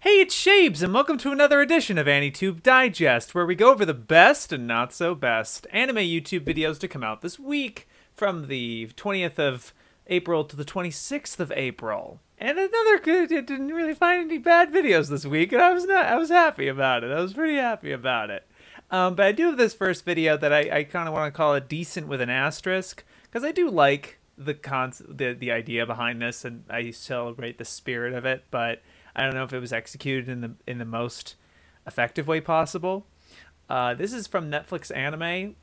Hey, it's Shabes, and welcome to another edition of AniTube Digest, where we go over the best and not so best anime YouTube videos to come out this week, from the 20th of April to the 26th of April. And another good, I didn't really find any bad videos this week, and I was happy about it. I was pretty happy about it. But I do have this first video that I kind of want to call it decent with an asterisk, because I do like the idea behind this, and I celebrate the spirit of it, but I don't know if it was executed in the most effective way possible. This is from Netflix Anime.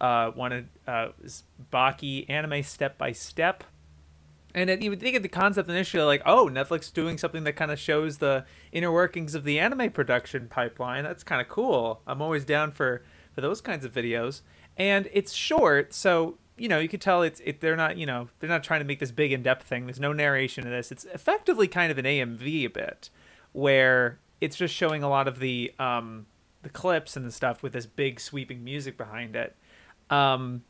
Is Baki Anime Step by Step. And you would think of the concept initially like, oh, Netflix doing something that kind of shows the inner workings of the anime production pipeline. That's kind of cool. I'm always down for those kinds of videos. And it's short, so you could tell they're not trying to make this big in-depth thing. There's no narration in this. It's effectively kind of an AMV a bit, where it's just showing a lot of the clips and the stuff with this big sweeping music behind it, and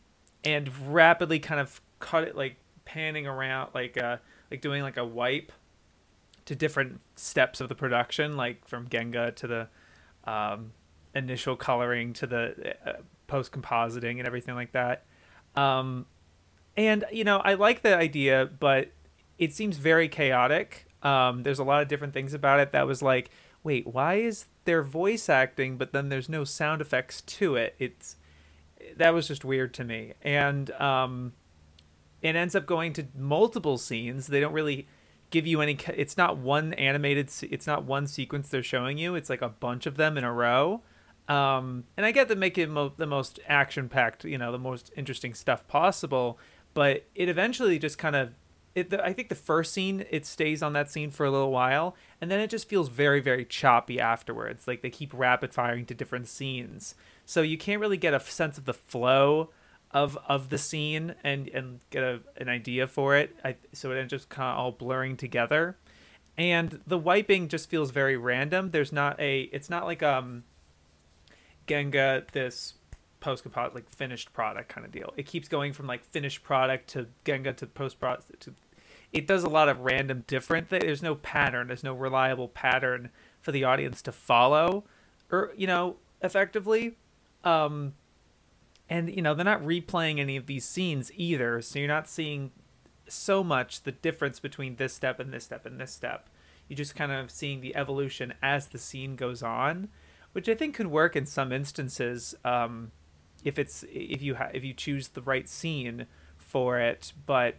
rapidly kind of cut it, like panning around, like doing like a wipe to different steps of the production, like from Genga to the initial coloring to the post compositing and everything like that. And I like the idea, but it seems very chaotic. There's a lot of different things about it that was like, wait, why is there voice acting, but then there's no sound effects to it? That was just weird to me. And it ends up going to multiple scenes. They don't really give you any, it's not one sequence they're showing you. It's like a bunch of them in a row. And I get to make it the most action-packed, the most interesting stuff possible, but it eventually just kind of, I think the first scene, it stays on that scene for a little while, and then it just feels very, very choppy afterwards. Like they keep rapid firing to different scenes, so you can't really get a sense of the flow of the scene and get an idea for it. So it ends just kind of all blurring together, and the wiping just feels very random. It's not like Genga, this post-compos, like finished product kind of deal. It keeps going from like finished product to Genga to post-product to, it does a lot of random different things. There's no pattern. There's no reliable pattern for the audience to follow, or effectively. And they're not replaying any of these scenes either, so you're not seeing so much the difference between this step and this step and this step. You're just kind of seeing the evolution as the scene goes on, which I think can work in some instances, if you choose the right scene for it. But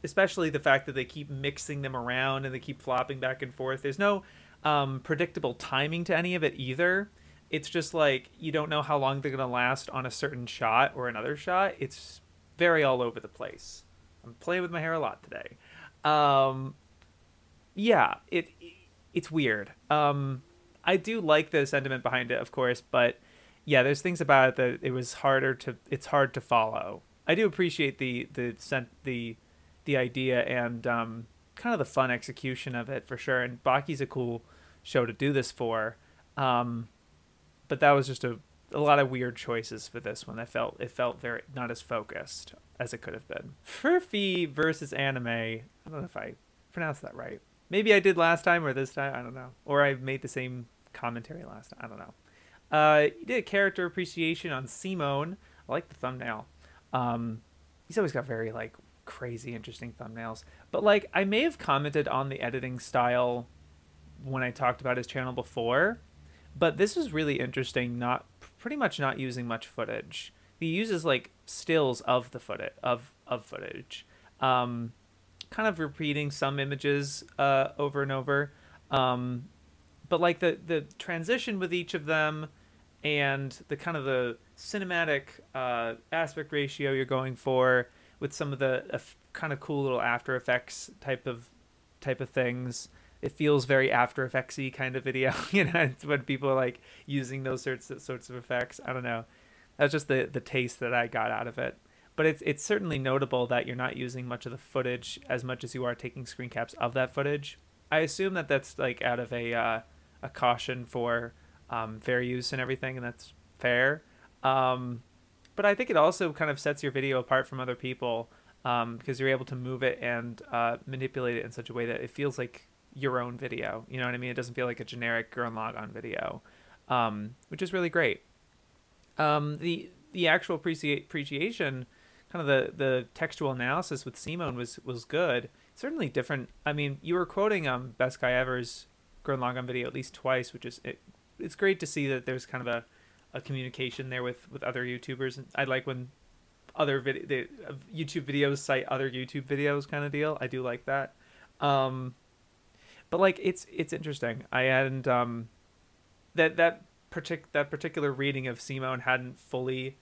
especially the fact that they keep mixing them around and they keep flopping back and forth. There's no predictable timing to any of it either. It's just like you don't know how long they're going to last on a certain shot or another shot. It's very all over the place. I'm playing with my hair a lot today. Yeah, it's weird. I do like the sentiment behind it, of course, but yeah, there's things about it that it's hard to follow. I do appreciate the idea and kind of the fun execution of it for sure. And Baki's a cool show to do this for. But that was just a lot of weird choices for this one. It felt very not as focused as it could have been. Frffy Vs Anime. I don't know if I pronounced that right. Maybe I did last time or this time. I don't know. Or I made the same commentary last time. I don't know. He did a character appreciation on Simone. I like the thumbnail. He's always got very like crazy interesting thumbnails. But like I may have commented on the editing style when I talked about his channel before. But this was really interesting. Pretty much not using much footage. He uses like stills of the footage. Kind of repeating some images over and over. But like the transition with each of them and the kind of the cinematic aspect ratio you're going for with some of the kind of cool little After Effects type of things. It feels very After Effects-y kind of video. It's when people are like using those sorts of effects. I don't know. That's just the taste that I got out of it. But it's certainly notable that you're not using much of the footage as much as you are taking screen caps of that footage. I assume that that's like out of a caution for fair use and everything, and that's fair. But I think it also kind of sets your video apart from other people, because you're able to move it and manipulate it in such a way that it feels like your own video. You know what I mean? It doesn't feel like a generic Gurren Lagann video, which is really great. The actual appreciation, kind of the textual analysis with Simone was good. Certainly different. I mean, you were quoting Best Guy Ever's Gurren Lagann video at least twice, which is it's great to see that there's kind of a communication there with other YouTubers. And I like when other YouTube videos cite other YouTube videos, kind of deal. I do like that. But like it's interesting. I hadn't that particular reading of Simone hadn't fully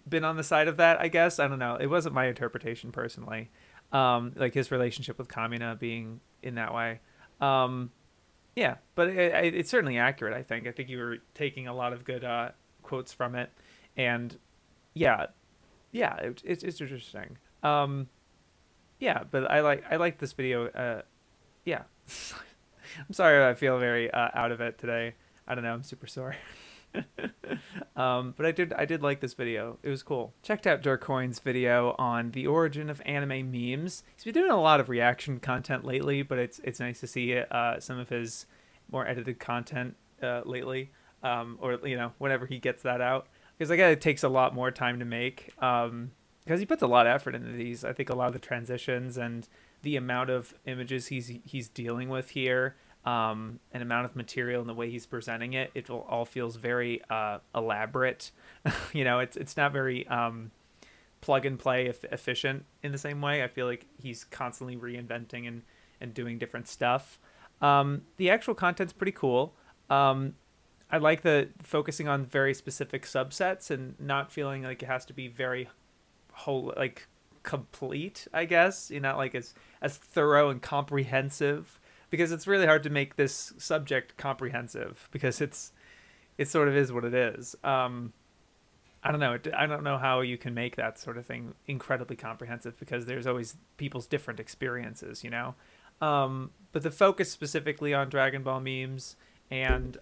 been on the side of that, I guess. I don't know. It wasn't my interpretation personally. Like his relationship with Kamina being in that way. Yeah, but it's certainly accurate, I think. I think you were taking a lot of good quotes from it. And yeah, it's interesting. Yeah, but I like this video. Yeah. I'm sorry I feel very out of it today. I don't know. I'm super sore. But I did like this video. It was cool. Checked out Dirkoin's video on the origin of anime memes. He's been doing a lot of reaction content lately, but it's nice to see some of his more edited content lately, or you know, whenever he gets that out, because I guess it takes a lot more time to make, because he puts a lot of effort into these. I think a lot of the transitions and the amount of images he's dealing with here, an amount of material and the way he's presenting it, it all feels very elaborate. You know, it's not very plug and play efficient in the same way. I feel like he's constantly reinventing and doing different stuff. The actual content's pretty cool. I like the focusing on very specific subsets and not feeling like it has to be very like complete, I guess. You know, like as thorough and comprehensive, because it's really hard to make this subject comprehensive, because it sort of is what it is. I don't know. I don't know how you can make that sort of thing incredibly comprehensive, because there's always people's different experiences, you know. But the focus specifically on Dragon Ball memes and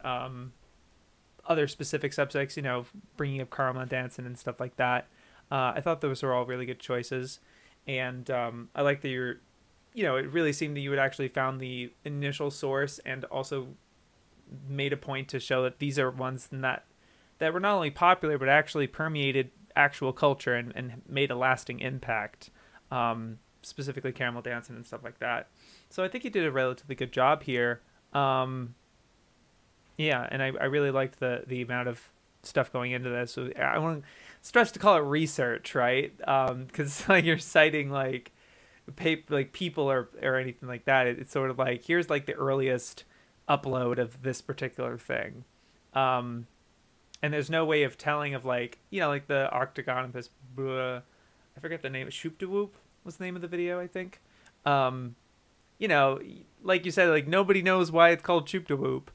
other specific subjects, you know, bringing up Karma dancing and stuff like that. I thought those were all really good choices. And I like that you know, it really seemed that you had actually found the initial source and also made a point to show that these are ones that were not only popular, but actually permeated actual culture and made a lasting impact, specifically Caramel Dancing and stuff like that. So I think you did a relatively good job here. Yeah, and I really liked the amount of stuff going into this. So I want to stress to call it research, right? Because like you're citing like people or anything like that. It's sort of like, here's like the earliest upload of this particular thing, and there's no way of telling of like, you know, like the Octagon of this I forget the name. Shoop de Whoop was the name of the video, I think. You know, like you said, like nobody knows why it's called Shoop de Whoop,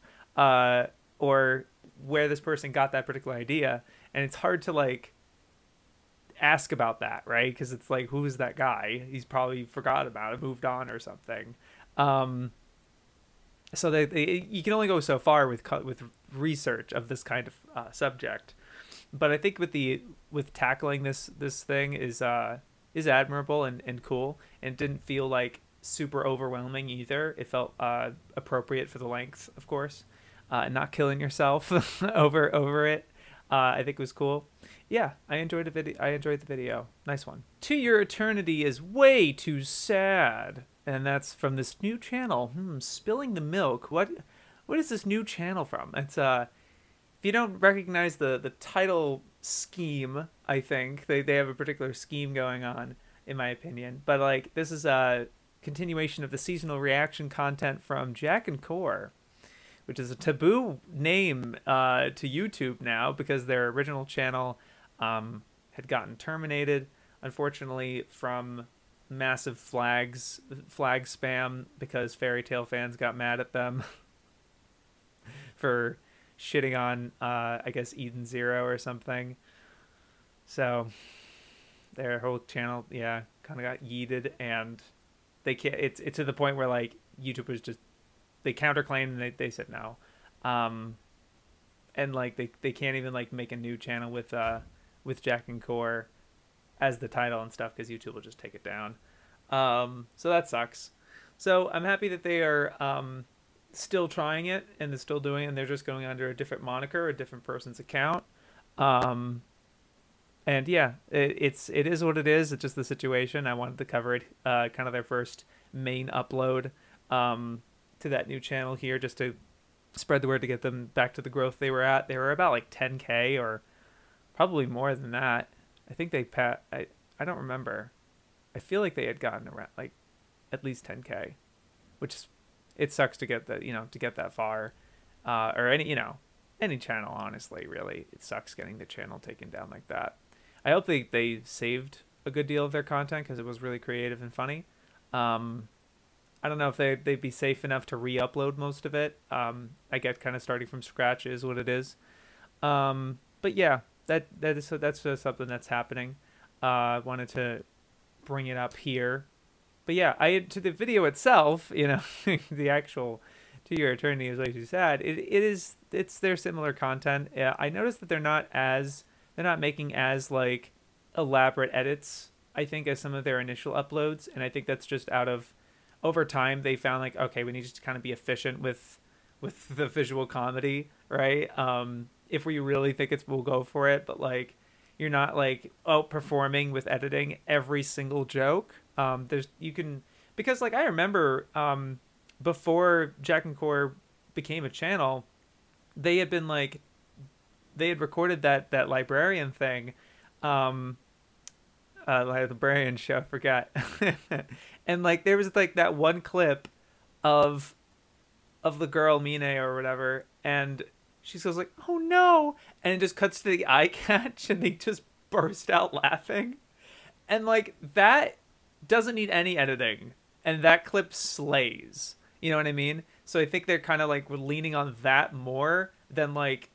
or where this person got that particular idea, and it's hard to like ask about that, right? Because it's like, who's that guy? He's probably forgot about it, moved on or something. So you can only go so far with research of this kind of subject. But I think with tackling this thing is admirable and cool, and didn't feel like super overwhelming either. It felt appropriate for the length, of course, and not killing yourself over it. I think it was cool. Yeah, I enjoyed the video. Nice one. To Your Eternity is way too sad, and that's from this new channel. Spilling the Milk. What is this new channel from? It's if you don't recognize the title scheme, I think they have a particular scheme going on, in my opinion. But like, this is a continuation of the seasonal reaction content from Jack and Core, which is a taboo name to YouTube now, because their original channel had gotten terminated, unfortunately, from massive flag spam, because Fairy Tail fans got mad at them for shitting on I guess Eden Zero or something. So their whole channel, yeah, kind of got yeeted, and they can't. It's to the point where like YouTubers just, they counterclaimed and they said no, and like they can't even like make a new channel with Jack and Core as the title and stuff, because YouTube will just take it down. So that sucks. So I'm happy that they are still trying it and they're still doing it, and they're just going under a different moniker, a different person's account. Um, and yeah, it is what it is. It's just the situation. I wanted to cover it, kind of their first main upload to that new channel here, just to spread the word to get them back to the growth they were at. They were about like 10K or probably more than that. I think they I don't remember. I feel like they had gotten around like at least 10K, which is, it sucks to get that, to get that far, or any channel, honestly. Really, it sucks getting the channel taken down like that. I hope they saved a good deal of their content because it was really creative and funny. I don't know if they'd be safe enough to re-upload most of it. I get kind of starting from scratch is what it is. But yeah, that's just something that's happening. I wanted to bring it up here. But yeah, to the video itself, the actual To Your Eternity Is Way Too Sad. It's their similar content. I noticed that they're not making as like elaborate edits, I think, as some of their initial uploads, and I think that's just over time they found like, okay, we need to kind of be efficient with the visual comedy, right? If we really think we'll go for it, but like you're not like outperforming with editing every single joke. Because like I remember before Jack and Core became a channel, they had recorded that librarian thing, librarian show, I forgot. And like there was like that one clip of the girl Mine or whatever, and she goes like, "Oh no," and it just cuts to the eye catch and they just burst out laughing. And like that doesn't need any editing, and that clip slays. You know what I mean? So I think they're kind of like we're leaning on that more than like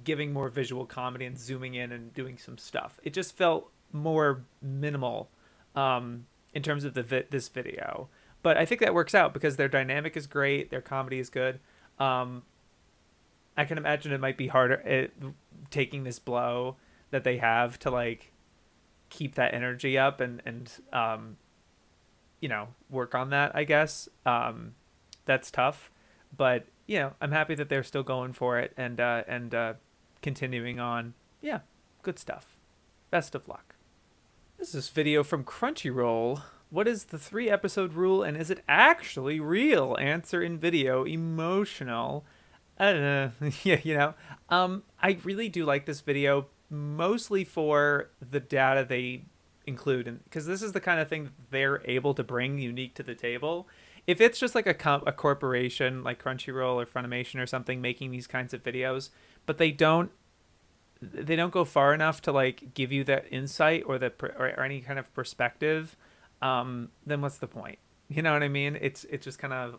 giving more visual comedy and zooming in and doing some stuff. It just felt more minimal in terms of this video. But I think that works out because their dynamic is great, their comedy is good. I can imagine it might be harder taking this blow that they have to like keep that energy up and work on that, I guess. That's tough, but I'm happy that they're still going for it and continuing on. Yeah, good stuff. Best of luck. This is video from Crunchyroll. What is the 3-episode rule, and is it actually real? Answer in video. Emotional. I don't know. Yeah, I really do like this video, mostly for the data they include, and because this is the kind of thing that they're able to bring unique to the table. If it's just like a corporation like Crunchyroll or Funimation or something making these kinds of videos, but they don't go far enough to like give you that insight or or any kind of perspective, then what's the point? You know what I mean? It's just kind of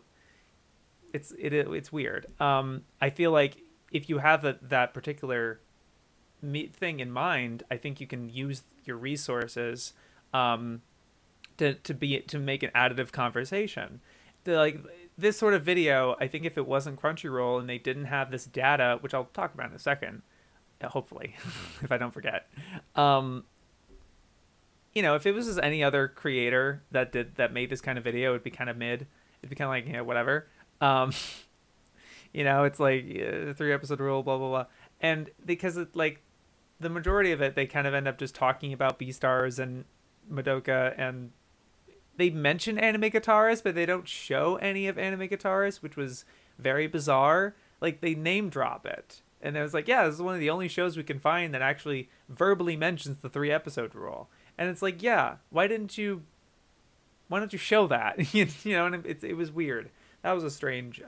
it's weird. I feel like if you have that particular thing in mind, I think you can use your resources to make an additive conversation. Like this sort of video, I think if it wasn't Crunchyroll and they didn't have this data, which I'll talk about in a second, hopefully, if I don't forget, if it was just any other creator that made this kind of video, it'd be kind of mid. It'd be kind of like, whatever. It's like 3-episode rule, blah blah blah, and because it's like the majority of it, they kind of end up just talking about Beastars and Madoka, and they mention anime guitarists, but they don't show any of anime guitarists, which was very bizarre. Like they name drop it, and it was like, yeah, this is one of the only shows we can find that actually verbally mentions the 3-episode rule. And it's like, yeah, why don't you show that? And it was weird. That was a strange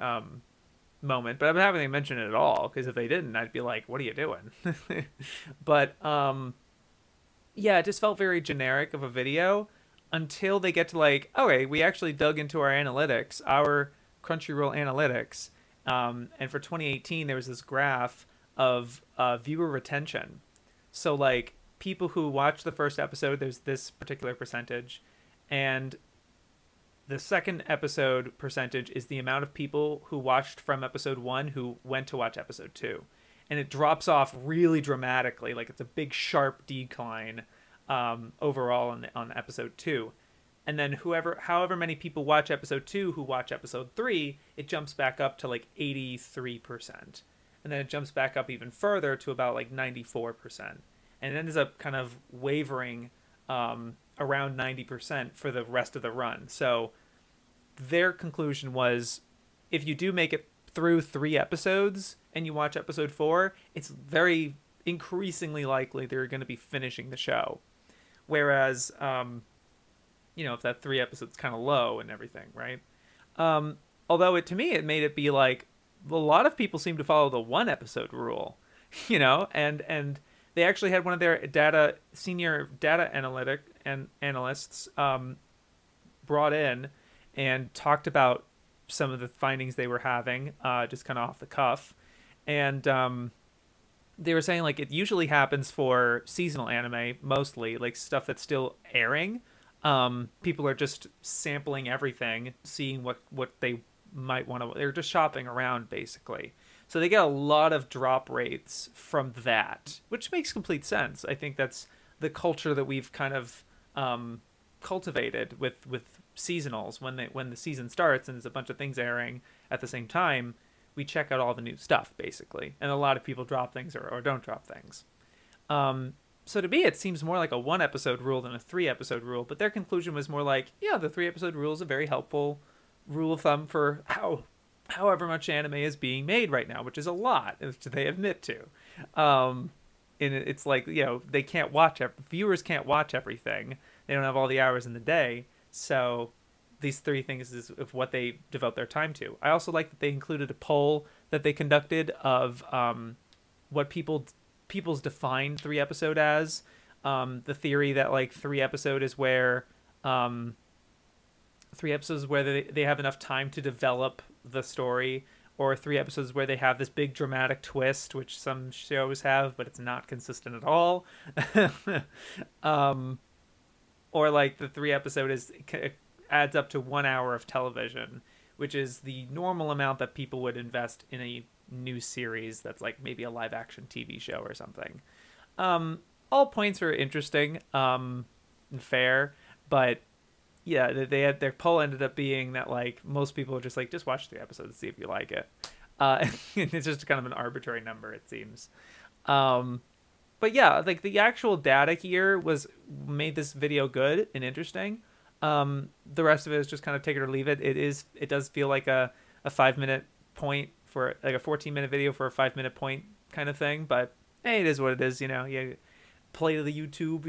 moment, but I'm happy they mentioned it at all, because if they didn't, I'd be like, what are you doing? But yeah, it just felt very generic of a video until they get to like, okay, we actually dug into our analytics, our Crunchyroll analytics, and for 2018 there was this graph of viewer retention. So like people who watched the first episode, there's this particular percentage, and the second episode percentage is the amount of people who watched from episode 1 who went to watch episode 2. And it drops off really dramatically. Like it's a big sharp decline overall on episode 2. and then however many people watch episode 2 who watch episode 3, it jumps back up to like 83%, and then it jumps back up even further to about like 94%, and it ends up kind of wavering around 90% for the rest of the run. So their conclusion was, if you do make it through 3 episodes and you watch episode 4, it's very increasingly likely they're going to be finishing the show. Whereas, if that 3 episodes kind of low and everything, right? Although to me, it made it be like, a lot of people seem to follow the 1 episode rule, and they actually had one of their senior data analysts brought in and talked about some of the findings they were having, just kind of off the cuff. And they were saying, like, it usually happens for seasonal anime, mostly, like stuff that's still airing. People are just sampling everything, seeing what they might want to. They're just shopping around, basically. So they get a lot of drop rates from that, which makes complete sense. I think that's the culture that we've kind of cultivated with seasonals. When the season starts and there's a bunch of things airing at the same time, we check out all the new stuff, basically. And a lot of people drop things or don't drop things. So to me, it seems more like a 1 episode rule than a 3 episode rule. But their conclusion was more like, yeah, the 3 episode rule is a very helpful rule of thumb for however much anime is being made right now, which is a lot, as they admit to. And it's like, they can't watch, viewers can't watch everything. They don't have all the hours in the day. So these 3 things is of what they devote their time to. I also like that they included a poll that they conducted of what people's defined 3 episode as. The theory that like 3 episode is where 3 episodes where they have enough time to develop the story, or 3 episodes where they have this big dramatic twist, which some shows have, but it's not consistent at all. Or like the 3 episode adds up to 1 hour of television, which is the normal amount that people would invest in a new series that's like maybe a live action TV show or something. All points are interesting and fair, but yeah, they had their poll ended up being that like most people are just like, just watch 3 episodes and see if you like it. It's just kind of an arbitrary number, it seems. But yeah, like the actual data here made this video good and interesting. The rest of it is just kind of take it or leave it. It does feel like a 5-minute point for like a 14-minute video for a 5-minute point kind of thing, but hey, it is what it is, you play to the YouTube,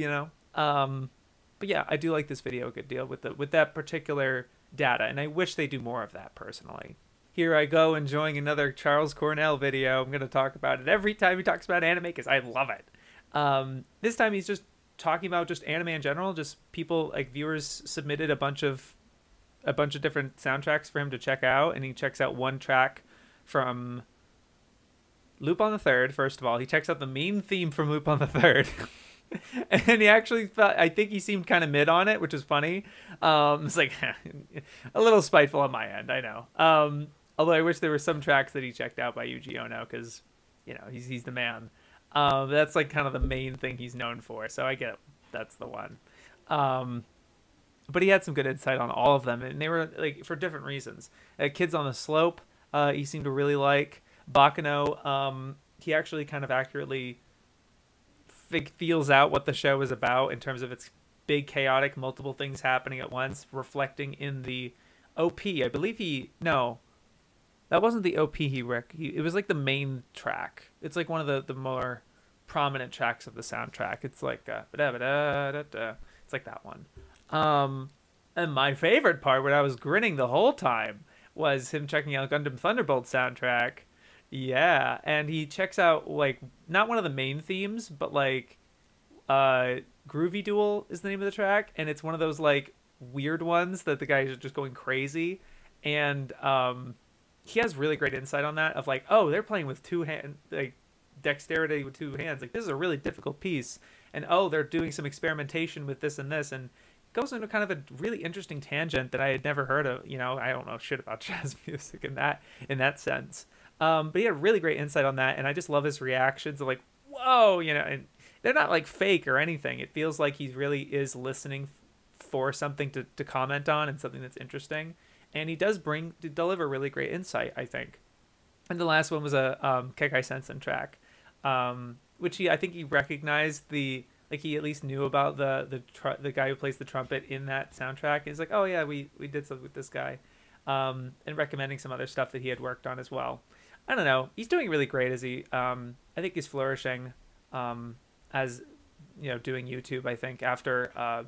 But yeah, I do like this video a good deal with that particular data, and I wish they do more of that personally. Here I go enjoying another Charles Cornell video. I'm going to talk about it every time he talks about anime because I love it. This time he's just talking about just anime in general. Just people, like viewers, submitted a bunch of different soundtracks for him to check out, and he checks out one track from Lupin the Third. First of all, he checks out the main theme from Lupin the Third. And he actually I think he seemed kind of mid on it, which is funny. It's like a little spiteful on my end, I know. Although I wish there were some tracks that he checked out by Yuji Ono, because he's the man. That's like kind of the main thing he's known for, so I get it. That's the one. But he had some good insight on all of them, and they were like for different reasons. Kids on the Slope, he seemed to really like. Baccano, he actually kind of accurately feels out what the show is about in terms of its big, chaotic, multiple things happening at once, reflecting in the OP. I believe that wasn't the OP it was like the main track. It's like one of the more prominent tracks of the soundtrack. It's like it's like that one. And my favorite part, when I was grinning the whole time, was him checking out Gundam Thunderbolt soundtrack. Yeah, and he checks out like not one of the main themes, but like Groovy Duel is the name of the track, and it's one of those like weird ones that the guys are just going crazy, and he has really great insight on that of like, oh, they're playing with 2 hand, like dexterity with 2 hands, like this is a really difficult piece, and oh, they're doing some experimentation with this and this, and goes into kind of a really interesting tangent that I had never heard of. I don't know shit about jazz music in that sense. But he had really great insight on that, and I just love his reactions of like, whoa, and they're not like fake or anything. It feels like he really is listening for something to comment on and something that's interesting. And he does deliver really great insight, I think. And the last one was a Kekai Sensen track, which I think he recognized he at least knew about the guy who plays the trumpet in that soundtrack. He's like, oh yeah, we did something with this guy, and recommending some other stuff that he had worked on as well. I don't know. He's doing really great as I think he's flourishing, as doing YouTube. I think after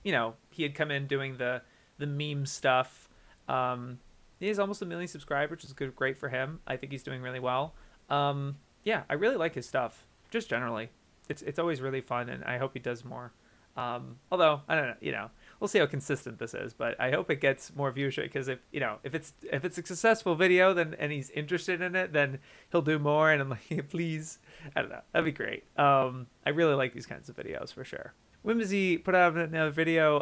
he had come in doing the meme stuff. He has almost 1 million subscribers, which is great for him. I think he's doing really well. Yeah, I really like his stuff, just generally. It's always really fun, and I hope he does more. Although I don't know, we'll see how consistent this is, but I hope it gets more viewership, because if it's a successful video, and he's interested in it, then he'll do more. And I'm like, please, I don't know, that'd be great. I really like these kinds of videos for sure. Whimsy put out another video.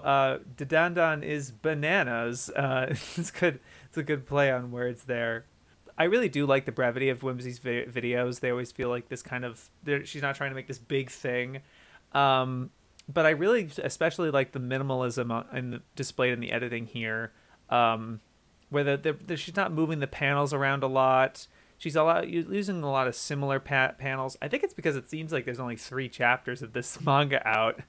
Dadandan is bananas. It's good. It's a good play on words there. I really do like the brevity of Whimsy's videos. They always feel like this kind of, she's not trying to make this big thing. But I really especially like the minimalism displayed in the editing here, where she's not moving the panels around a lot. She's using a lot of similar panels. I think it's because it seems like there's only 3 chapters of this manga out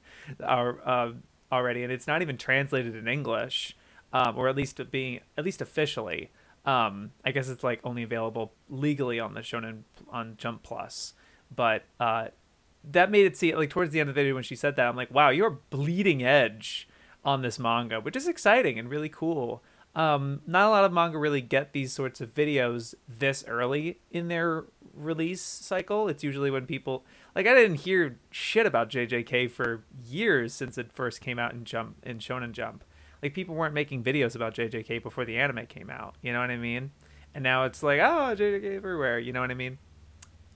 already, and it's not even translated in English, or at least officially. I guess it's like only available legally on the Shonen on Jump Plus, but that made it seem like towards the end of the video when she said that, I'm like, wow, you're bleeding edge on this manga, which is exciting and really cool. Not a lot of manga really get these sorts of videos this early in their release cycle. It's usually when people, like, I didn't hear shit about JJK for years since it first came out in Shonen Jump. Like, people weren't making videos about JJK before the anime came out, you know what I mean? And now it's like, oh, JJK everywhere, you know what I mean?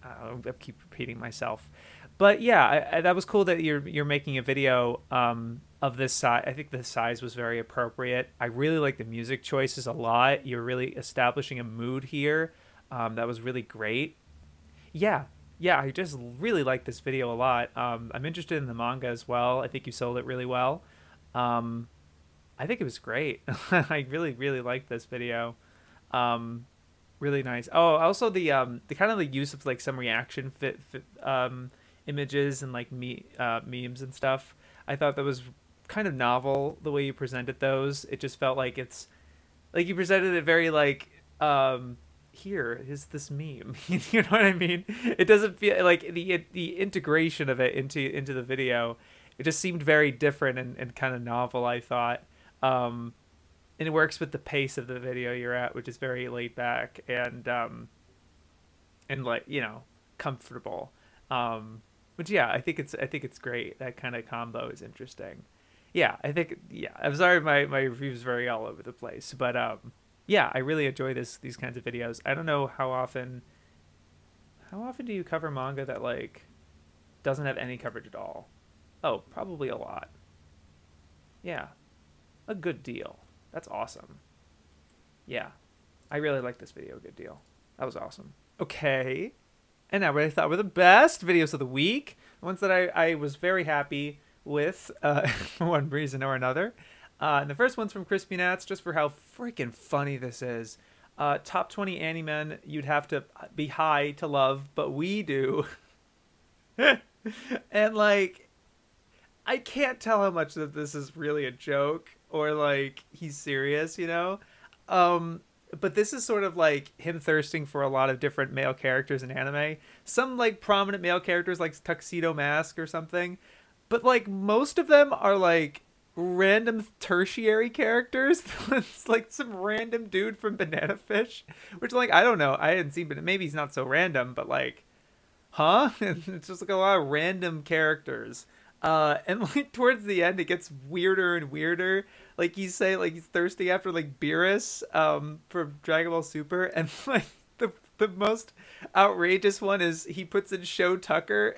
I keep repeating myself. But yeah, that was cool that you're making a video of this size. I think the size was very appropriate. I really like the music choices a lot. You're really establishing a mood here. That was really great. Yeah, I just really like this video a lot. I'm interested in the manga as well. I think you sold it really well. I think it was great. I really, really liked this video. Really nice. Oh, also the kind of the use of like some reaction images and like memes and stuff. I thought that was kind of novel the way you presented those. It just felt like it's like you presented it very like here is this meme. You know what I mean? It doesn't feel like the integration of it into the video. It just seemed very different and kind of novel, I thought. And it works with the pace of the video you're at, which is very laid back and like, comfortable. Which yeah, I think it's great. That kind of combo is interesting. Yeah, I'm sorry my review's very all over the place, but yeah, I really enjoy these kinds of videos. I don't know how often do you cover manga that like doesn't have any coverage at all? Oh, probably a lot. Yeah. A good deal. That's awesome. Yeah. I really like this video a good deal. That was awesome. Okay. And now what I thought were the best videos of the week. The ones that I was very happy with for one reason or another. And the first one's from KrisPNatz, just for how freaking funny this is. Top 20 anime you'd have to be high to love, but we do. And like, I can't tell how much that this is really a joke or like he's serious, but this is sort of like him thirsting for a lot of different male characters in anime. Some like prominent male characters like Tuxedo Mask or something, but like most of them are like random tertiary characters. It's like some random dude from Banana Fish, which like I don't know, I hadn't seen, but maybe he's not so random, but like, huh? It's just like a lot of random characters. And like towards the end it gets weirder and weirder. Like he's thirsty after like Beerus from Dragon Ball Super, and like the most outrageous one is he puts in Show Tucker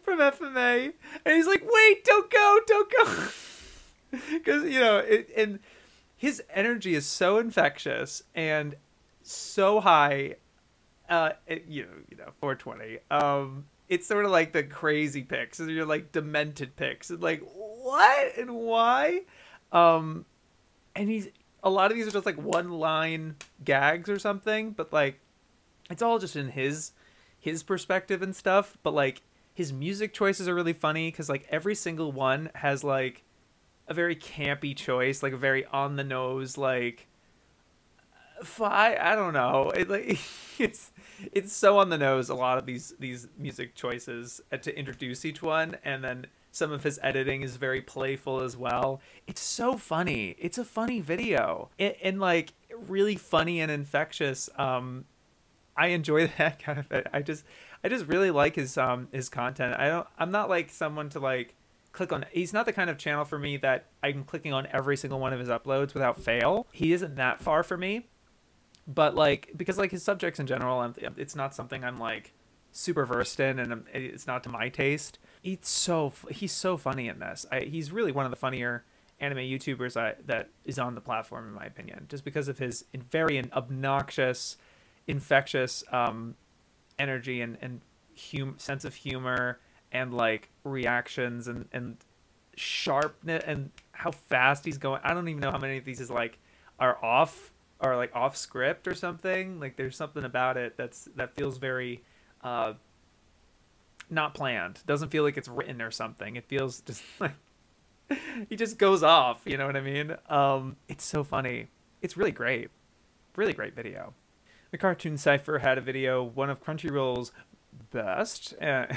from FMA, and he's like, wait, don't go, because and his energy is so infectious and so high. 420. It's sort of like the crazy pics, and you're like demented pics, and like, what and why? And he's a lot of these are just like one line gags or something, but like it's all just in his perspective and stuff. But like his music choices are really funny because like every single one has like a very campy choice, like a very on the nose, like I don't know. It like it's so on the nose. A lot of these music choices to introduce each one, and then some of his editing is very playful as well. It's so funny. It's a funny video, and like really funny and infectious. I enjoy that kind of. I just really like his content. I'm not like someone to like click on. He's not the kind of channel for me that I'm clicking on every single one of his uploads without fail. He isn't that far for me, but like because like his subjects in general, it's not something I'm like super versed in, and it's not to my taste. He's so funny in this. He's really one of the funnier anime YouTubers that is on the platform in my opinion, just because of his very obnoxious, infectious energy and sense of humor and like reactions and sharpness and how fast he's going. I don't even know how many of these is like are off script or something. Like there's something about it that feels very not planned. Doesn't feel like it's written or something. It feels just like he just goes off, you know what I mean? It's so funny. It's really great. Really great video. The Cartoon Cipher had a video, one of Crunchyroll's best. They're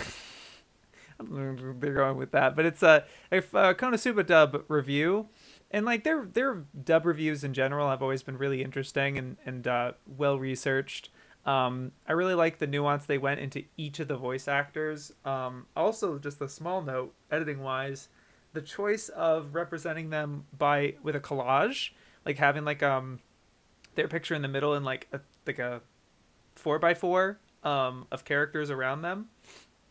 going with that, but it's a Konosuba dub review, and like their dub reviews in general have always been really interesting and well researched. I really like the nuance they went into each of the voice actors. Also, just a small note, editing wise, the choice of representing them with a collage, like having like their picture in the middle and like a 4x4 of characters around them.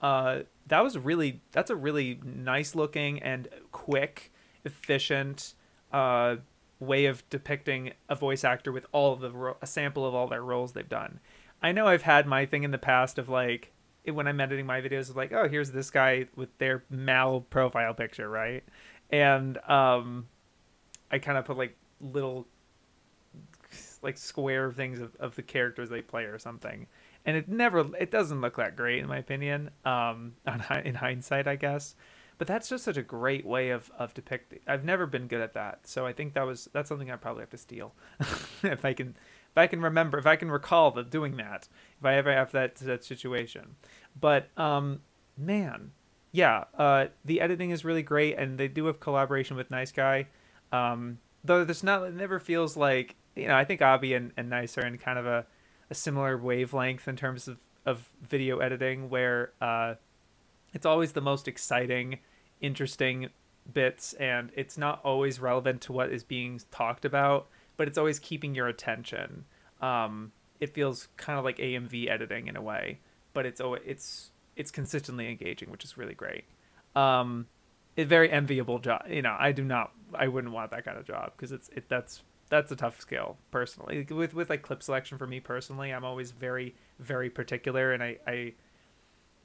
That's a really nice looking and quick, efficient way of depicting a voice actor with all of a sample of all their roles they've done. I know I've had my thing in the past of like when I'm editing my videos of like, oh, here's this guy with their Mal profile picture, right? And I kind of put like little like square things of the characters they play or something, and it doesn't look that great in my opinion, in hindsight I guess, but that's just such a great way of depicting. I've never been good at that, so I think that's something I probably have to steal if I can recall doing that, if I ever have that situation. But man, yeah, the editing is really great, and they do have collaboration with Nice Guy, though it never feels like, I think Abi and Nice are in kind of a similar wavelength in terms of video editing, where it's always the most exciting, interesting bits, and it's not always relevant to what is being talked about, but it's always keeping your attention. It feels kind of like AMV editing in a way, but it's consistently engaging, which is really great. A very enviable job. I wouldn't want that kind of job, because that's a tough skill personally. With like clip selection for me personally, I'm always very, very particular, and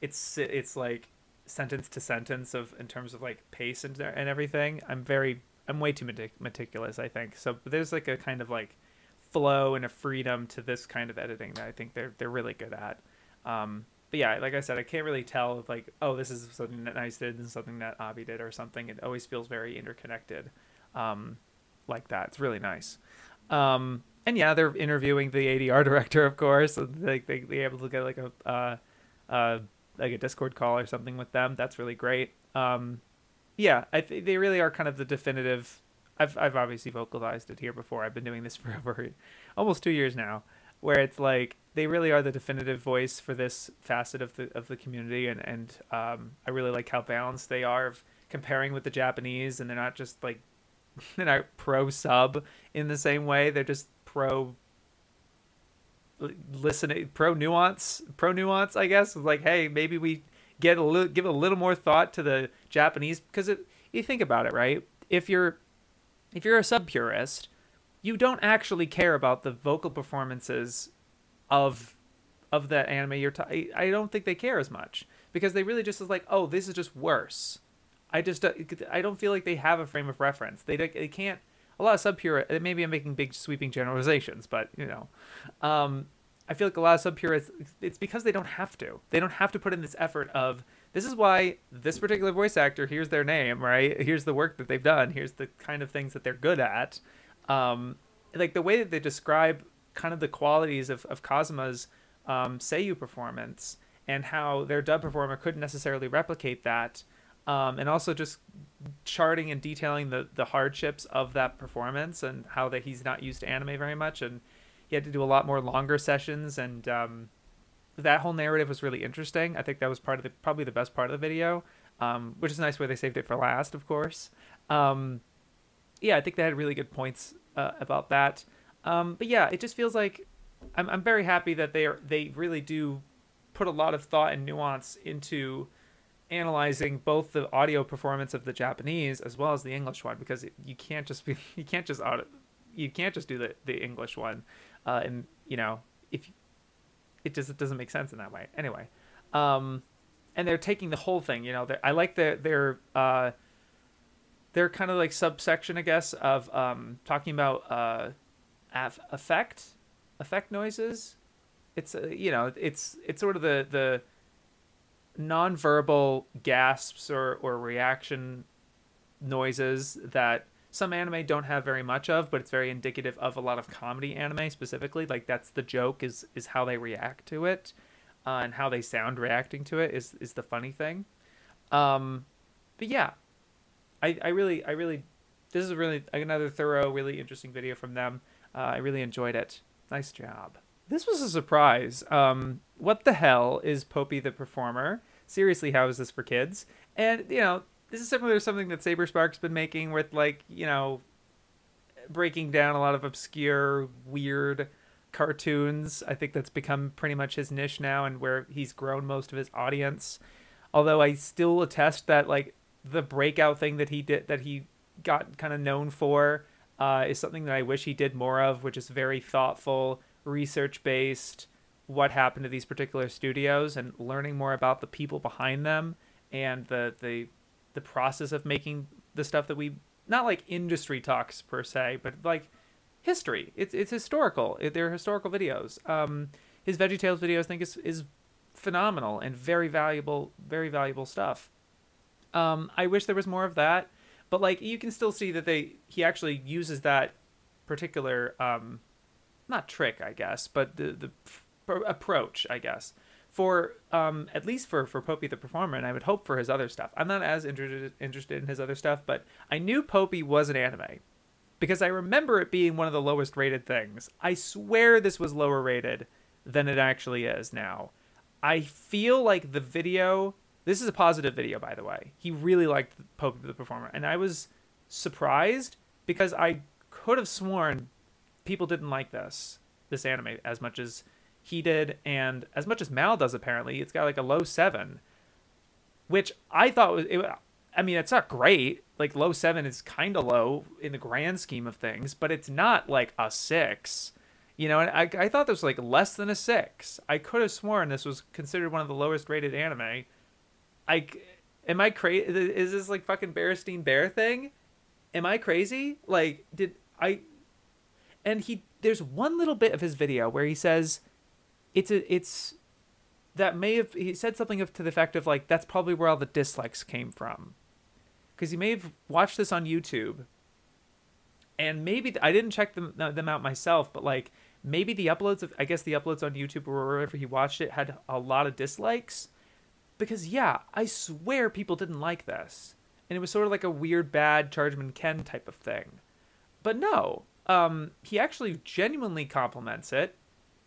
it's like sentence to sentence in terms of like pace and everything. I'm way too meticulous, I think. So there's like a kind of like flow and a freedom to this kind of editing that I think they're really good at. But yeah, like I said, I can't really tell if like, oh, this is something that Nice did and something that Abi did or something. It always feels very interconnected. Like that. It's really nice. And yeah, they're interviewing the ADR director, of course. So they're able to get like a Discord call or something with them. That's really great. Yeah, they really are kind of the definitive. I've obviously vocalized it here before. I've been doing this for over almost 2 years now, where it's like they really are the definitive voice for this facet of the community, and I really like how balanced they are of comparing with the Japanese, and they're not just like they're not pro sub in the same way. They're just pro listening, pro nuance, I guess. It's like, hey, maybe we give a little more thought to the Japanese, because you think about it, right? If you're a sub purist, you don't actually care about the vocal performances of that anime I don't think they care as much, because they really just is like, oh, this is just worse. I don't feel like they have a frame of reference. They can't. A lot of sub purists. Maybe I'm making big sweeping generalizations, but I feel like a lot of sub purists. It's because they don't have to. They don't have to put in this effort of this is why this particular voice actor. Here's their name, right? Here's the work that they've done. Here's the kind of things that they're good at. Like the way that they describe kind of the qualities of Kazuma's Seiyu performance and how their dub performer couldn't necessarily replicate that. And also just charting and detailing the hardships of that performance and how that he's not used to anime very much. And he had to do a lot more longer sessions. And that whole narrative was really interesting. I think that was probably the best part of the video, which is nice where they saved it for last, of course. Yeah, I think they had really good points about that. But yeah, it just feels like I'm very happy that they really do put a lot of thought and nuance into analyzing both the audio performance of the Japanese as well as the English one, because you can't just do the English one, and if it doesn't make sense in that way anyway. And they're taking the whole thing, I like their kind of like subsection, I guess, of talking about effect noises. It's it's sort of the non-verbal gasps or reaction noises that some anime don't have very much of, but it's very indicative of a lot of comedy anime specifically. Like that's the joke is how they react to it, and how they sound reacting to it is the funny thing. But yeah, I really this is really another thorough, really interesting video from them. I really enjoyed it. Nice job. This was a surprise. What the hell is Popey the Performer? Seriously, how is this for kids? And, this is similar to something that Saberspark's been making with, like, breaking down a lot of obscure, weird cartoons. I think that's become pretty much his niche now and where he's grown most of his audience. Although I still attest that, like, the breakout thing that he did, that he got kind of known for, is something that I wish he did more of, which is very thoughtful, research-based, what happened to these particular studios and learning more about the people behind them and the process of making the stuff that we, not like industry talks per se, but like history. It's historical. They're historical videos. His VeggieTales videos, I think, is phenomenal and very valuable stuff. I wish there was more of that, but like you can still see that he actually uses that particular not trick, I guess, but the approach, I guess, for at least for Popey the Performer, and I would hope for his other stuff. I'm not as interested in his other stuff, but I knew Popey was an anime because I remember it being one of the lowest rated things. I swear this was lower rated than it actually is now. I feel like the video, this is a positive video, by the way. He really liked Popey the Performer, and I was surprised because I could have sworn people didn't like this anime as much as he did, and as much as Mal does. Apparently it's got like a low 7, which I thought I mean, it's not great. Like low 7 is kind of low in the grand scheme of things, but it's not like a 6, and I thought this was like less than a 6. I could have sworn this was considered one of the lowest rated anime. Am I crazy? Is this like fucking Bearstein Bear thing? Am I crazy? Like, there's one little bit of his video where he says he said something to the effect of like, that's probably where all the dislikes came from. Because he may have watched this on YouTube, and maybe I didn't check them out myself, but like maybe the uploads on YouTube or wherever he watched it had a lot of dislikes. Because yeah, I swear people didn't like this, and it was sort of like a weird bad Chargeman Ken type of thing. But no, he actually genuinely compliments it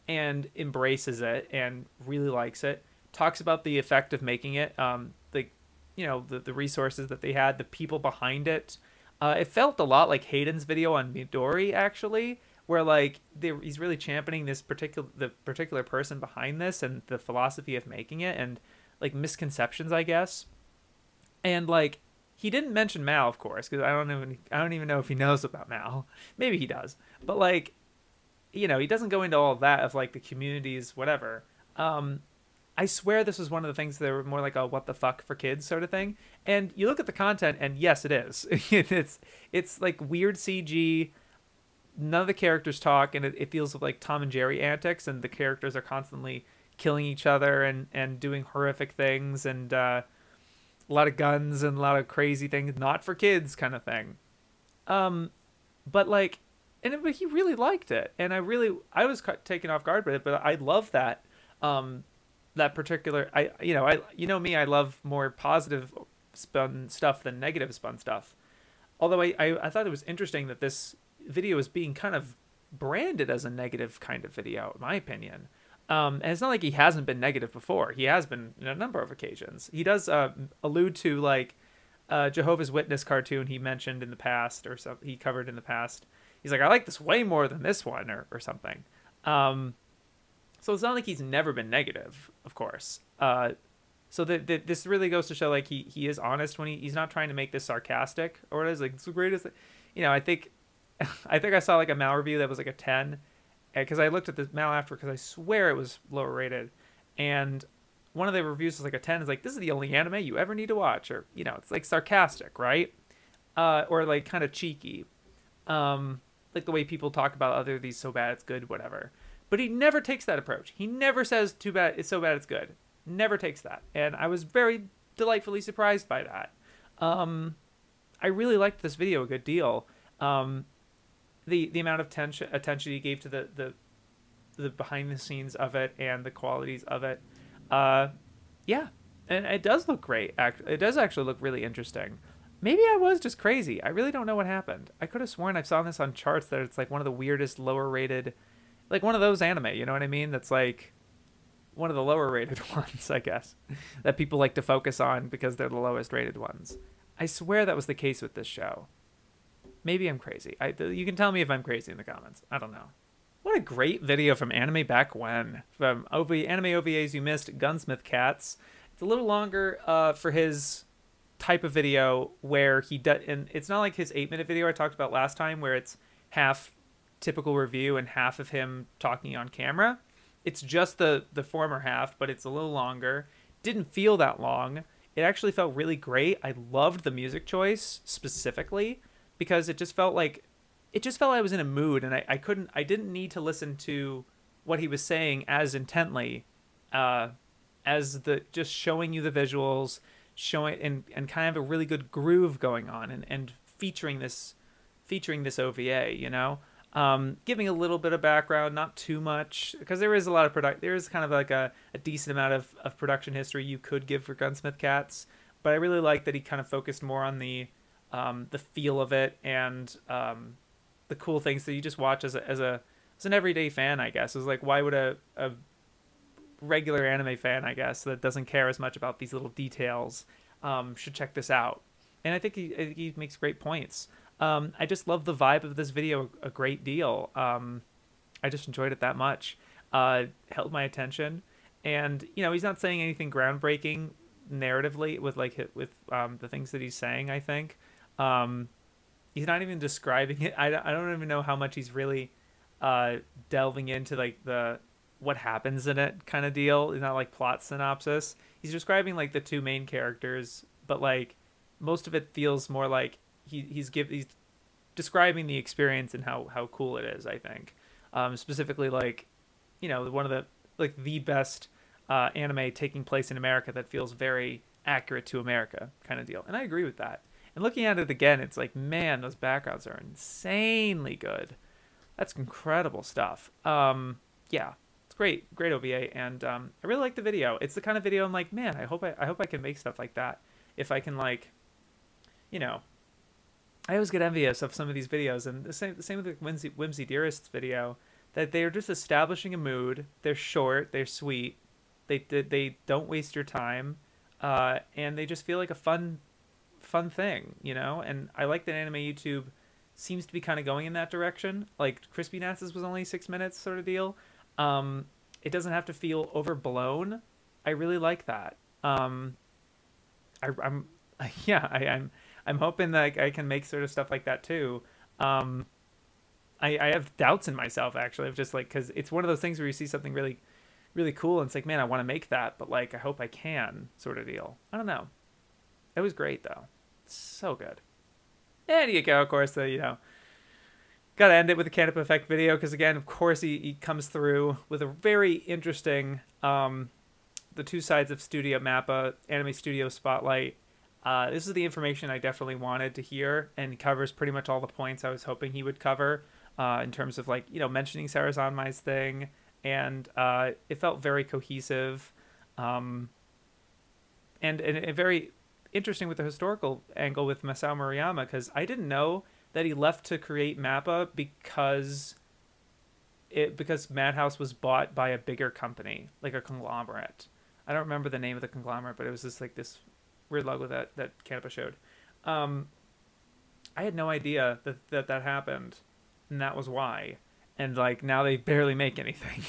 and embraces it and really likes it. Talks about the effect of making it, the resources that they had, the people behind it. It felt a lot like Hayden's video on Midori, actually, where like he's really championing the particular person behind this and the philosophy of making it and like misconceptions, I guess. And like he didn't mention Mal, of course, because I don't even know if he knows about Mal. Maybe he does, but like, he doesn't go into all of that of like the communities, whatever. I swear this was one of the things that were more like a what the fuck for kids sort of thing. And you look at the content, and yes, it is. It's like weird CG. None of the characters talk, and it feels like Tom and Jerry antics, and the characters are constantly killing each other and doing horrific things, and a lot of guns and a lot of crazy things, not for kids kind of thing. But like, but he really liked it, and I was taken off guard by it, but I love that. That particular, you know me, I love more positive spun stuff than negative spun stuff. Although I thought it was interesting that this video is being kind of branded as a negative kind of video, in my opinion. And it's not like he hasn't been negative before. He has been in a number of occasions. He does allude to like Jehovah's Witness cartoon he mentioned in the past, or so he covered in the past. He's like, I like this way more than this one, or something. So it's not like he's never been negative, of course. So this really goes to show like he is honest when he's not trying to make this sarcastic or what is like it's the greatest. I think I saw like a Mal review that was like a 10, because I looked at the Mal after because I swear it was lower rated, and one of the reviews was like a 10. Is like, this is the only anime you ever need to watch, or it's like sarcastic, right? Or like kind of cheeky, like the way people talk about other these so bad it's good, whatever. But he never takes that approach. He never says too bad it's so bad it's good. Never takes that, and I was very delightfully surprised by that. I really liked this video a good deal. The amount of attention he gave to the behind the scenes of it and the qualities of it. Yeah, and it does look great. It does actually look really interesting. Maybe I was just crazy. I really don't know what happened. I could have sworn I saw this on charts that it's like one of the weirdest lower rated, like one of those anime, you know what I mean? That's like one of the lower rated ones, I guess, that people like to focus on because they're the lowest rated ones. I swear that was the case with this show. Maybe I'm crazy. You can tell me if I'm crazy in the comments. I don't know. What a great video from Anime Back When. From Anime OVAs You Missed, Gunsmith Cats. It's a little longer for his type of video where he does, and it's not like his 8-minute video I talked about last time where it's half typical review and half of him talking on camera. It's just the former half, but it's a little longer. Didn't feel that long. It actually felt really great. I loved the music choice specifically because it just felt I was in a mood, and I didn't need to listen to what he was saying as intently as just showing you the visuals, showing and kind of a really good groove going on, and featuring this OVA, giving a little bit of background, not too much, because there is a lot of there is kind of like a decent amount of production history you could give for Gunsmith Cats, but I really like that he kind of focused more on the feel of it and the cool things that you just watch as an everyday fan, I guess. Is like, why would a regular anime fan, I guess, that doesn't care as much about these little details should check this out? And I think he makes great points. I just love the vibe of this video a great deal. I just enjoyed it that much. Held my attention, and he's not saying anything groundbreaking narratively with the things that he's saying. I think he's not even describing it. I don't even know how much he's really delving into like what happens in it kind of deal. It's not like plot synopsis. He's describing like the two main characters, but like most of it feels more like he's describing the experience and how cool it is, I think. Specifically, like, one of the best anime taking place in America that feels very accurate to America kind of deal. And I agree with that. And looking at it again, it's like, man, those backgrounds are insanely good. That's incredible stuff. Yeah, it's great OVA, and I really like the video. It's the kind of video I'm like, man, I hope I can make stuff like that. If I can, like, I always get envious of some of these videos, and the same with the Whimsy Dearest video, that they're just establishing a mood. They're short, they're sweet, they don't waste your time, and they just feel like a fun thing, And I like that Anime YouTube seems to be kind of going in that direction. Like KrisPNatz was only 6 minutes sort of deal. It doesn't have to feel overblown. I really like that. I'm hoping that I can make sort of stuff like that too. I have doubts in myself, actually, of just like, because it's one of those things where you see something really really cool. And it's like, man, I want to make that, but like, I hope I can, sort of deal. I don't know. It was great though. So good. And you go, of course, gotta end it with a Canipa Effect video because again, of course, he comes through with a very interesting the two sides of Studio Mappa, Anime Studio Spotlight. This is the information I definitely wanted to hear, and covers pretty much all the points I was hoping he would cover in terms of like, mentioning Saberspark's thing, and it felt very cohesive, and very interesting with the historical angle with Masao Murayama, because I didn't know that he left to create Mappa because Madhouse was bought by a bigger company, like a conglomerate. I don't remember the name of the conglomerate, but it was just like this weird logo that Canipa showed. I had no idea that happened, and that was why. And like now they barely make anything.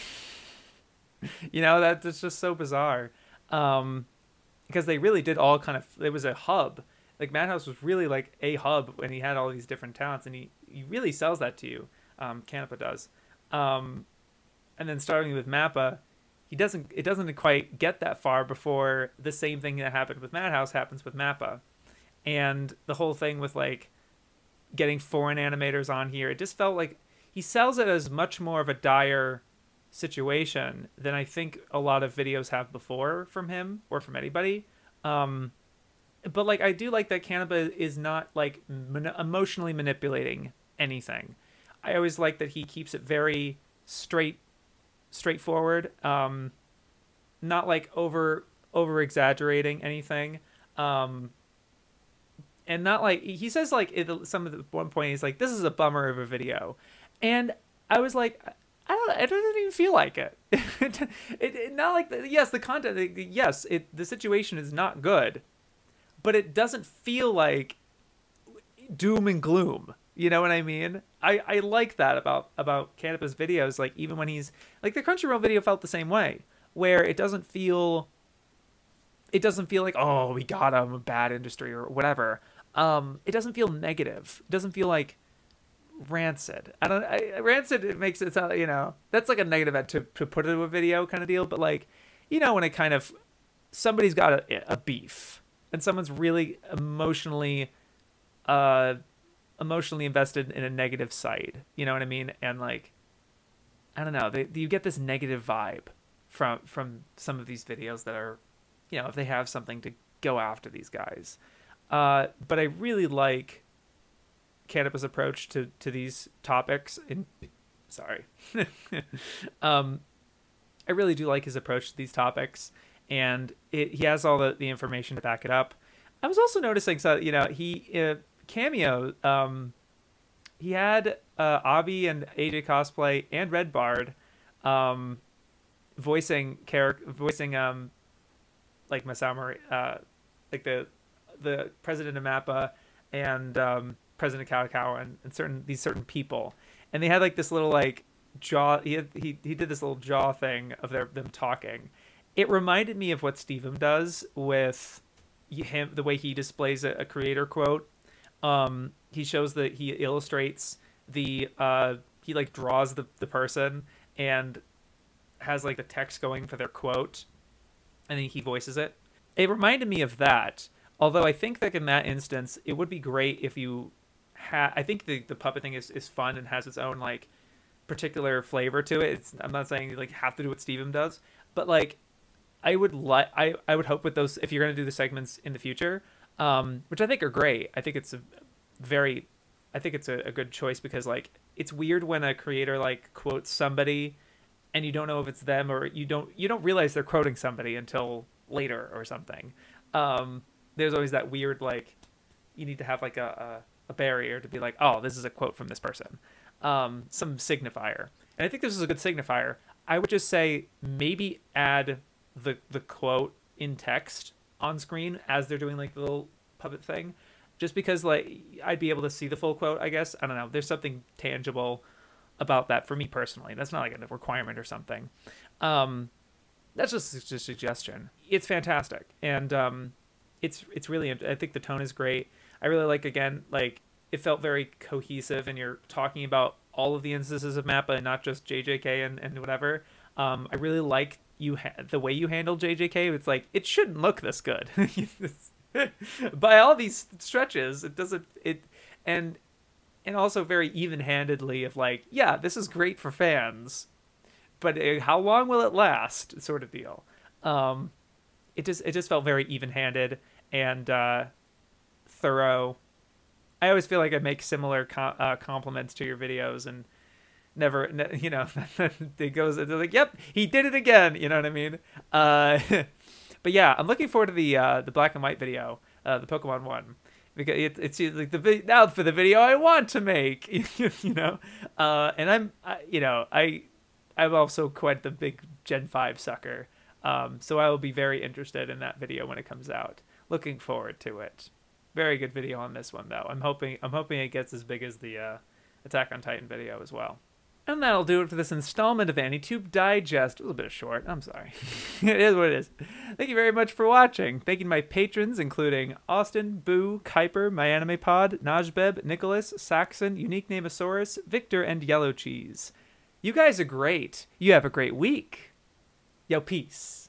That's just so bizarre. Because they really did all kind of. It was a hub. Like Madhouse was really like a hub when he had all these different talents, and he really sells that to you. Canipa does. And then starting with Mappa, it doesn't quite get that far before the same thing that happened with Madhouse happens with Mappa. And the whole thing with like getting foreign animators on here, it just felt like he sells it as much more of a dire situation than I think a lot of videos have before from him or from anybody. But like I do like that Canipa is not like emotionally manipulating anything. I always like that he keeps it very straightforward, not like over exaggerating anything, and not like he says like one point he's like, this is a bummer of a video, and I was like, it doesn't even feel like it. It not like yes, the content, yes, the situation is not good, but it doesn't feel like doom and gloom. You know what I mean? I like that about Canipa's videos. Like even when he's like, the Crunchyroll video felt the same way, where it doesn't feel like, oh, we got him, a bad industry or whatever. It doesn't feel negative. It doesn't feel like rancid. Rancid, it makes it sound, that's like a negative to put into a video kind of deal. But like, when it kind of, somebody's got a beef and someone's really emotionally invested in a negative side, you know what I mean? And like, I don't know, you get this negative vibe from some of these videos that are, if they have something to go after these guys. But I really like Canipa's approach to these topics. Sorry. I really do like his approach to these topics, and he has all the information to back it up. I was also noticing, so he cameo, he had Abi and AJ Cosplay and Red Bard voicing like Masao, like the president of Mappa and President Kao and these certain people, and they had like this little like jaw. He did this little jaw thing of them talking. It reminded me of what Stevem does with him, the way he displays a creator quote. He shows that he illustrates he like draws the person and has like the text going for their quote, and then he voices it. It reminded me of that, although I think that in that instance it would be great if you I think the puppet thing is fun and has its own like particular flavor to it. I'm not saying you like have to do what Stevem does, but like I would hope with those, if you're going to do the segments in the future, which I think are great. I think it's a good choice, because like it's weird when a creator like quotes somebody and you don't know if it's them, or you don't realize they're quoting somebody until later or something. There's always that weird like you need to have like a barrier to be like, oh, this is a quote from this person, some signifier. And I think this is a good signifier. I would just say maybe add the quote in text on screen as they're doing like the little puppet thing, just because like I'd be able to see the full quote, I guess. I don't know, there's something tangible about that for me personally. That's not like a requirement or something. That's just a suggestion. It's fantastic, and it's really, I think the tone is great. I really like, again, like it felt very cohesive, and you're talking about all of the instances of Mappa and not just JJK and whatever. I really like the way you handle JJK. It's like, it shouldn't look this good. By all these stretches, it doesn't, and also very even-handedly of like, yeah, this is great for fans, but how long will it last, sort of deal. It just felt very even-handed and thorough. I always feel like I make similar compliments to your videos, and never, you know, it goes, they're like, yep, he did it again, you know what I mean? But yeah, I'm looking forward to the black and white video, the Pokemon one, because it's like now for the video I want to make, you know, and I'm also quite the big Gen 5 sucker, so I will be very interested in that video when it comes out. Looking forward to it. Very good video on this one though. I'm hoping it gets as big as the Attack on Titan video as well. And that'll do it for this installment of AniTube Digest. A little bit short, I'm sorry. It is what it is. Thank you very much for watching. Thank you to my patrons, including Austin, Boo, Kuiper, My Anime Pod, Najbeb, Nicholas, Saxon, Unique Nameosaurus, Victor, and Yellow Cheese. You guys are great. You have a great week. Yo, peace.